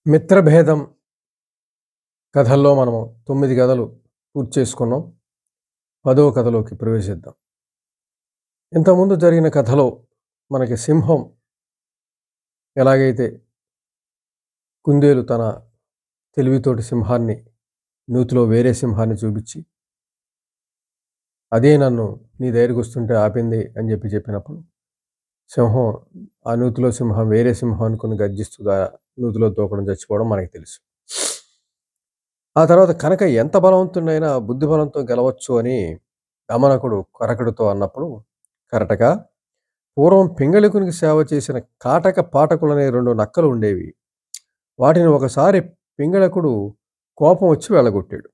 మిత్రభేదం కథల్లో మనము 9 కథలు పూర్తి చేసుకున్నాం. 10వ కథలోకి ప్రవేశిద్దాం. ఇంతకుముందు జరిగిన కథలో మనకి సింహం ఎలాగైతే కుందేలు తన తెలివితోటి సింహాన్ని నూతిలో వేరే సింహాన్ని చూపించి అదే నన్ను నీ దగ్గరికి వస్తుంటే ఆపింది అని చెప్పినప్పుడు సింహం ఆ నూతిలో సింహం వేరే సింహం అనుకుని గర్జిస్తూ నూతిలో దూకడం చచ్చిపోవడం మనకి తెలుసు. ఆ తర్వాత కనుక ఎంత బలవంతుడైనా బుద్ధి బలంతో గెలవచ్చు అని దమనకుడు కరకుడితో అన్నప్పుడు కరటక పూర్వం పింగళికునికి సేవ చేసిన కాటక పాటకులనే 2 నక్కలు ఉండేవి. వాటిని ఒకసారి పింగళకుడు కోపం వచ్చి వెళ్ళగొట్టాడు.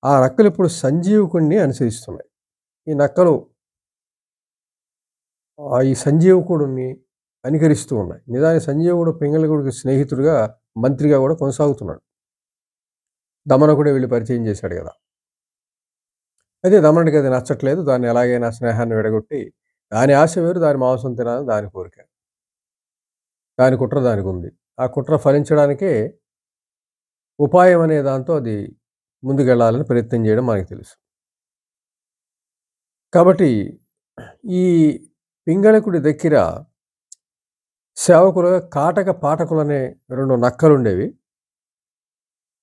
ఆ నక్కలు ఇప్పుడు సంజీవకుడిని అనుసరిస్తున్నాయి. ఈ నక్కలు ఈ సంజీవకుడిని అనుకరిస్తూ ఉన్నాయి. నిజానికి సంజీవుడు పింగళకుడికి స్నేహితుడిగా మంత్రిగా కూడా కొనసాగుతున్నాడు. దమనకుడే వెళ్ళి పరిచయం చేశాడు కదా. అయితే దమనుడికి అది నచ్చట్లేదు. దాన్ని ఎలాగైనా స్నేహాన్ని విడగొట్టి దాని ఆశ వేరు, దాని మాంసం తినాలని దాని కోరిక. దాని కుట్ర దానికి ఉంది. ఆ కుట్ర ఫలించడానికే ఉపాయం అనే దాంతో అది ముందుకెళ్లాలని ప్రయత్నం చేయడం మనకు తెలుసు. కాబట్టి ఈ పింగళకుడి దగ్గర సేవకులుగా కాటక పాటకులనే 2 నక్కలు ఉండేవి.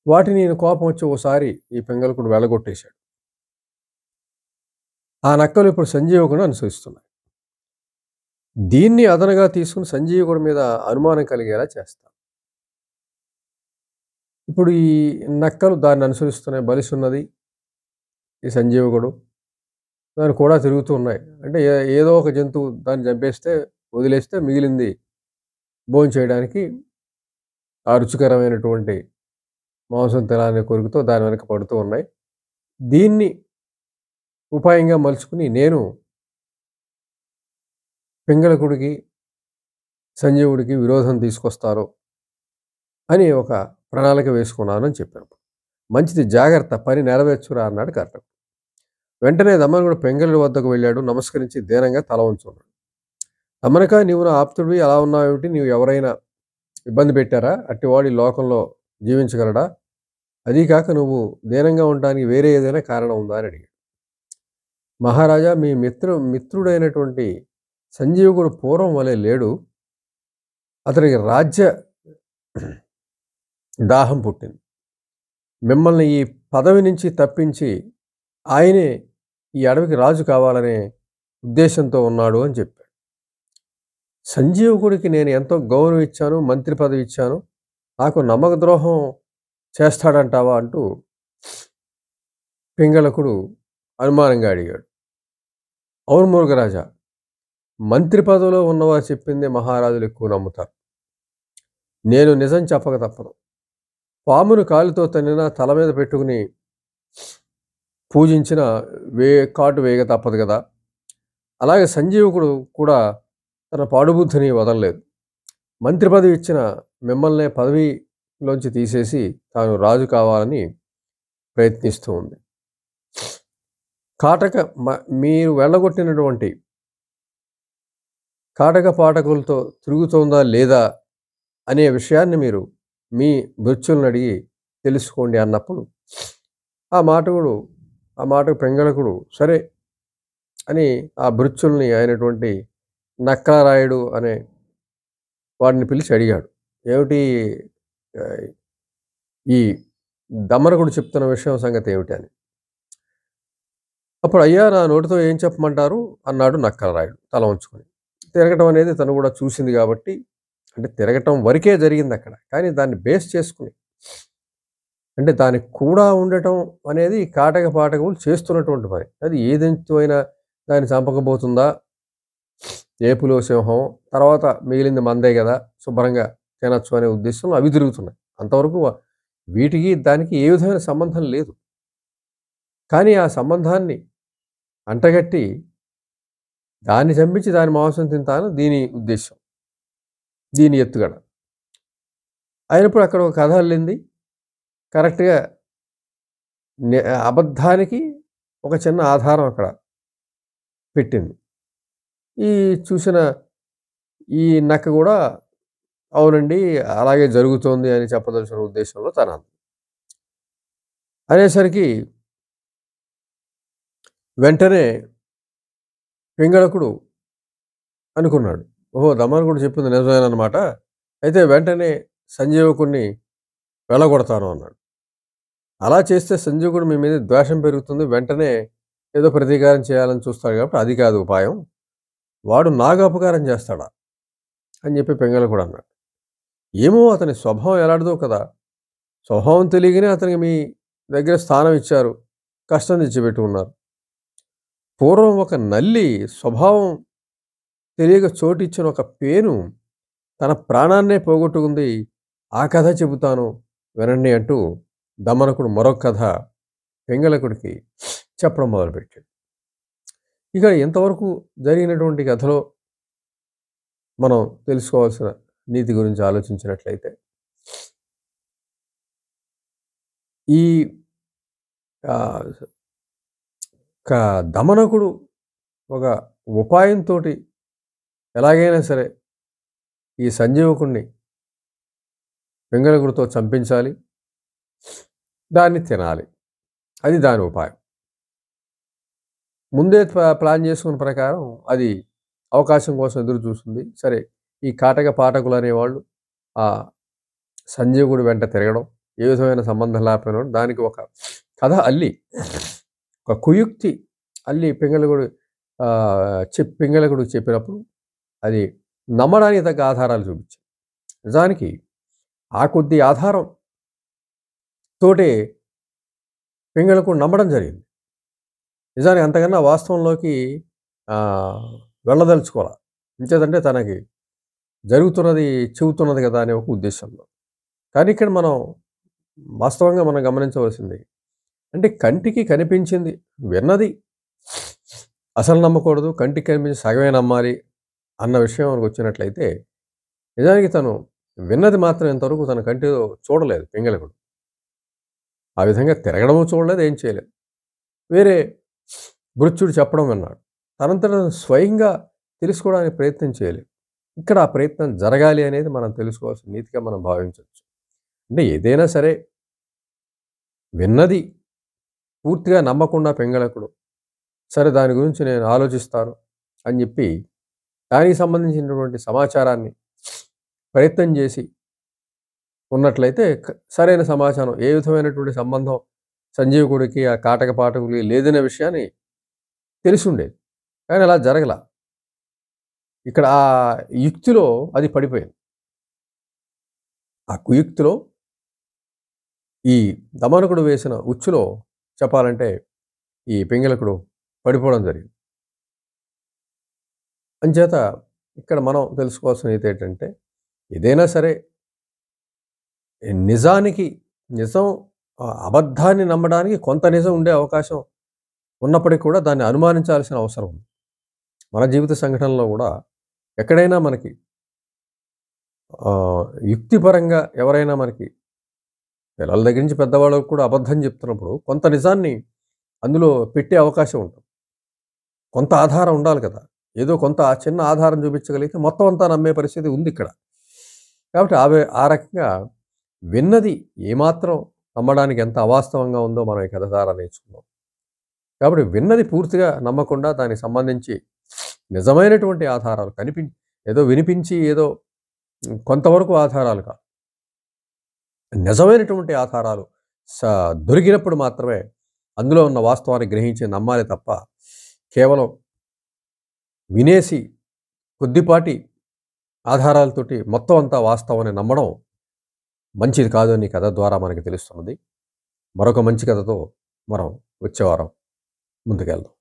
వాటిని నేను కోపం వచ్చి ఓసారి ఈ పింగళకుడు వెళ్ళగొట్టేశాడు. ఆ నక్కలు ఇప్పుడు సంజీవకుడిని అనుసరిస్తున్నాయి. దీన్ని అదనగా తీసుకుని సంజీవకుడి మీద అనుమానం కలిగేలా చేస్తాం. ఇప్పుడు ఈ నక్కలు దాన్ని అనుసరిస్తున్నాయి. బలిసున్నది ఈ సంజీవకుడు. దాన్ని కూడా తిరుగుతూ ఉన్నాయి. అంటే ఏదో ఒక జంతువు దాన్ని చంపేస్తే వదిలేస్తే మిగిలింది భోంచేయడానికి ఆ రుచికరమైనటువంటి మాంసం తినాలనే కోరికతో దాని వెనక పడుతూ ఉన్నాయి. దీన్ని ఉపాయంగా మలుచుకుని నేను పింగళకుడికి సంజీవుడికి విరోధం తీసుకొస్తారు అని ఒక ప్రణాళిక వేసుకున్నాను అని చెప్పాను. మంచిది, జాగ్రత్త, పని నెరవేర్చురా అన్నాడు కర్ణకుడు. వెంటనే దమనకుడు పింగళుడి వద్దకు వెళ్ళాడు. నమస్కరించి దీనంగా తల ఉంచున్నాడు. దమనక, నీవు నా ఆప్తుడివి, అలా ఉన్నావేమిటి? నీవు ఎవరైనా ఇబ్బంది పెట్టారా? అట్టివాడు ఈ లోకంలో జీవించగలడా? అదీ కాక నువ్వు దీనంగా ఉండడానికి వేరే ఏదైనా కారణం ఉందా అని అడిగాడు. మహారాజా, మీ మిత్రుడైనటువంటి సంజీవకుడు పూర్వం వలె లేడు. అతనికి రాజ్య దాహం పుట్టింది. మిమ్మల్ని ఈ పదవి నుంచి తప్పించి ఆయనే ఈ అడవికి రాజు కావాలనే ఉద్దేశంతో ఉన్నాడు అని చెప్పాడు. సంజీవకుడికి నేను ఎంతో గౌరవం ఇచ్చాను, మంత్రి పదవి ఇచ్చాను, నాకు నమ్మక ద్రోహం చేస్తాడంటావా అంటూ పింగళకుడు అనుమానంగా అడిగాడు. అవును మురుగరాజా, మంత్రి పదవిలో ఉన్నవారు చెప్పిందే మహారాజులు ఎక్కువ నమ్ముతారు. నేను నిజం చెప్పక తప్పదు. పామును కాలుతో తన్నినా తల మీద పెట్టుకుని పూజించిన కాటు వేయక తప్పదు కదా. అలాగే సంజీవకుడు కూడా తన పాడుబుద్ధిని వదలలేదు. మంత్రి పదవి ఇచ్చిన మిమ్మల్నే పదవిలోంచి తీసేసి తాను రాజు కావాలని ప్రయత్నిస్తూ ఉంది. మీరు వెళ్ళగొట్టినటువంటి కాటక పాటకులతో తిరుగుతోందా లేదా అనే విషయాన్ని మీరు మీ భృత్యులను అడిగి తెలుసుకోండి అన్నప్పుడు ఆ మాటకు పింగళకుడు సరే అని ఆ భృత్యుల్ని అయినటువంటి నక్కలరాయుడు అనే వాడిని పిలిచి అడిగాడు. ఏమిటి ఈ దమనకుడు చెప్తున్న విషయం సంగతి ఏమిటి అని. అప్పుడు అయ్యా, నా నోటితో ఏం చెప్పమంటారు అన్నాడు నక్కలరాయుడు తల ఉంచుకొని. తిరగటం అనేది తను కూడా చూసింది కాబట్టి, అంటే తిరగటం వరకే జరిగింది అక్కడ, కానీ దాన్ని బేస్ చేసుకుని, అంటే దానికి కూడా ఉండటం అనేది కాటక పాటకులు చేస్తున్నటువంటి పని. అది ఏ జంతువు అయినా దాన్ని చంపకపోతుందా? ఏపులో సింహం, తర్వాత మిగిలింది మందే కదా, శుభ్రంగా తినచ్చు అనే ఉద్దేశంలో అవి తిరుగుతున్నాయి. అంతవరకు వీటికి దానికి ఏ విధమైన సంబంధం లేదు. కానీ ఆ సంబంధాన్ని అంటగట్టి దాన్ని చంపించి దాని మాంసం తింటాను దీని ఉద్దేశం, దీని ఎత్తుగడ అయినప్పుడు అక్కడ ఒక కథ అల్లింది. కరెక్ట్గా అబద్ధానికి ఒక చిన్న ఆధారం అక్కడ పెట్టింది. ఈ చూసిన ఈ నక్క కూడా అవునండి. అలాగే జరుగుతోంది అని చెప్పదలచిన ఉద్దేశంలో తనంది. అనేసరికి వెంటనే పింగళకుడు అనుకున్నాడు. ఓహో! దమనకుడు చెప్పింది నిజమేనన్నమాట. అయితే వెంటనే సంజీవకుడిని వెళ్ళగొడతాను అన్నాడు. అలా చేస్తే సంజీవకుడు మీ మీద ద్వేషం పెరుగుతుంది. వెంటనే ఏదో ప్రతీకారం చేయాలని చూస్తాడు కాబట్టి అది కాదు ఉపాయం. వాడు నాకు అపకారం చేస్తాడా? అని చెప్పి పింగళకుడు అన్నాడు. ఏమో అతని స్వభావం ఎలాంటిదో కదా! స్వభావం తెలియకనే అతనికి మీ దగ్గర స్థానం ఇచ్చారు. కష్టం తెచ్చిపెట్టి ఉన్నారు. పూర్వం ఒక నల్లి స్వభావం తెలియక చోటిచ్చిన ఒక పేను తన ప్రాణాన్నే పోగొట్టుకుంది. ఆ కథ చెబుతాను వినండి అంటూ దమనకుడు మరొక కథ పింగళకుడికి చెప్పడం మొదలుపెట్టాడు. ఇక ఇంతవరకు జరిగినటువంటి కథలో మనం తెలుసుకోవాల్సిన నీతి గురించి ఆలోచించినట్లయితే ఈ ఆహ్, దమనకుడు ఒక ఉపాయంతోటి ఎలాగైనా సరే ఈ సంజీవకుడిని పింగళకుడితో చంపించాలి. దాన్ని తినాలి. అది దాని ఉపాయం. ముందే ప్లాన్ చేసుకున్న ప్రకారం అది అవకాశం కోసం ఎదురు చూస్తుంది. సరే ఈ కాటక పాఠకులు అనేవాళ్ళు ఆ సంజీవకుడి వెంట తిరగడం, ఏ విధమైన సంబంధం లేకపోయినా దానికి ఒక కథ అల్లి, ఒక కుయుక్తి అల్లి పింగళకుడికి చెప్పినప్పుడు అది నమ్మడానికి తగ్గ ఆధారాలు చూపించింది. నిజానికి ఆ కొద్ది ఆధారం తోటే పింగళకుడు నమ్మడం జరిగింది. నిజానికి అంతకన్నా వాస్తవంలోకి ఆహ్, వెళ్ళదలుచుకోలా. ఎంచేతంటే తనకి జరుగుతున్నది చెబుతున్నది కదా! అనే ఒక ఉద్దేశంలో. కానీ ఇక్కడ మనం వాస్తవంగా మనం గమనించవలసింది అంటే కంటికి కనిపించింది, విన్నది అసలు నమ్మకూడదు. కంటికి కనిపించి సగమే నమ్మాలి అన్న విషయం మనకొచ్చినట్లయితే నిజానికి తను విన్నది మాత్రం ఇంతవరకు తన కంటితో చూడలేదు పింగళకుడు. ఆ విధంగా తిరగడము చూడలేదు, ఏం చేయలేదు. వేరే భృత్యుడు చెప్పడం విన్నాడు. తనంతట స్వయంగా తెలుసుకోవడానికి ప్రయత్నం చేయలేదు. ఇక్కడ ఆ ప్రయత్నం జరగాలి అనేది మనం తెలుసుకోవాల్సిన నీతిగా మనం భావించొచ్చు. అంటే ఏదైనా సరే విన్నది పూర్తిగా నమ్మకుండా పింగళకుడు, సరే దాని గురించి నేను ఆలోచిస్తాను అని చెప్పి దానికి సంబంధించినటువంటి సమాచారాన్ని ప్రయత్నం చేసి ఉన్నట్లయితే సరైన సమాచారం ఏ విధమైనటువంటి సంబంధం సంజీవకుడికి, ఆ కాటక పాఠకుడికి లేదనే విషయాన్ని తెలిసుండేది. కానీ అలా జరగల. ఇక్కడ ఆ యుక్తిలో అది పడిపోయింది. ఆ కుయుక్తిలో ఈ దమనకుడు వేసిన ఉచ్చులో చెప్పాలంటే ఈ పింగళకుడు పడిపోవడం జరిగింది. అంచేత ఇక్కడ మనం తెలుసుకోవాల్సిన ఏంటంటే ఏదైనా సరే నిజానికి నిజం అబద్ధాన్ని నమ్మడానికి కొంత నిజం ఉండే అవకాశం ఉన్నప్పటికీ కూడా దాన్ని అనుమానించాల్సిన అవసరం ఉంది. మన జీవిత సంఘటనలో కూడా ఎక్కడైనా మనకి యుక్తిపరంగా ఎవరైనా మనకి పిల్లల దగ్గర నుంచి పెద్దవాళ్ళకి కూడా అబద్ధం చెప్తున్నప్పుడు కొంత నిజాన్ని అందులో పెట్టే అవకాశం ఉంటుంది. కొంత ఆధారం ఉండాలి కదా! ఏదో కొంత చిన్న ఆధారం చూపించగలిగితే మొత్తం అంతా నమ్మే పరిస్థితి ఉంది ఇక్కడ. కాబట్టి ఆ రకంగా విన్నది ఏమాత్రం నమ్మడానికి ఎంత అవాస్తవంగా ఉందో మనం ఈ కథ ద్వారా నేర్చుకున్నాం. కాబట్టి విన్నది పూర్తిగా నమ్మకుండా దానికి సంబంధించి నిజమైనటువంటి ఆధారాలు ఏదో వినిపించి ఏదో కొంతవరకు ఆధారాలు కాదు. నిజమైనటువంటి ఆధారాలు స దొరికినప్పుడు మాత్రమే అందులో ఉన్న వాస్తవాన్ని గ్రహించి నమ్మాలి తప్ప కేవలం వినేసి కొద్దిపాటి ఆధారాలతోటి మొత్తం అంతా వాస్తవం అని నమ్మడం మంచిది కాదు అని కథ ద్వారా మనకి తెలుస్తున్నది. మరొక మంచి కథతో మనం వచ్చే వారం ముందుకెళ్దాం.